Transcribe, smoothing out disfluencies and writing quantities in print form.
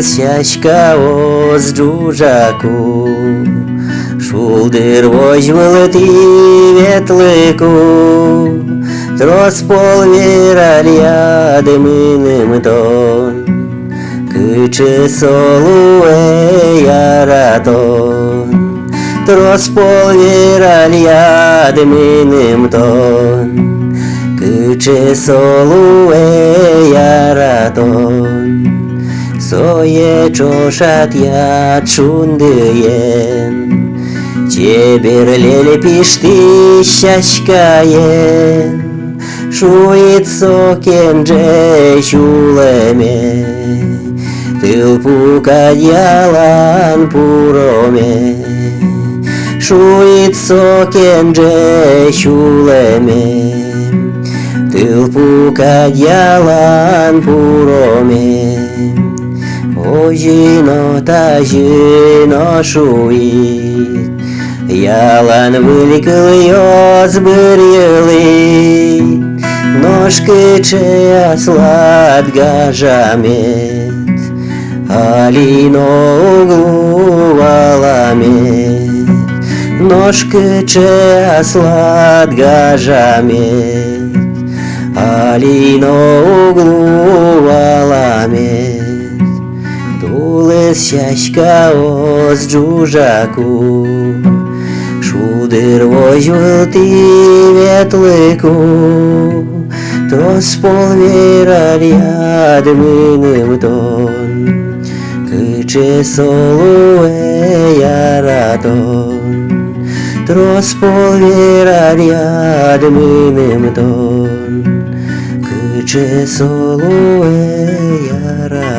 сяська оз джужаку, шулдир возьмелти ветлику, троспол віралья диминим тон, киче солуе яратон, троспол віралья диминим тон, киче солуе яратон. Soye çoşat ya çundiyen, Çebirleli pişti şaşkayen, Şuit sokence şuleme, Tılpu kadyalan purome, Şuit sokence şuleme, Tılpu kadyalan purome. O жіно та жіно шуїть, ялан великий озбир'єлий, ножки чея сладга жамет, аліно углу валамет, ножки чея сладга жамет, аліно углу валамет. Тулес сяська оз джужаку, шулдир возьмелти ветлику, троспол віралья диминим тон, киче солуе яратон, троспол віралья диминим тон, киче солуе яратон.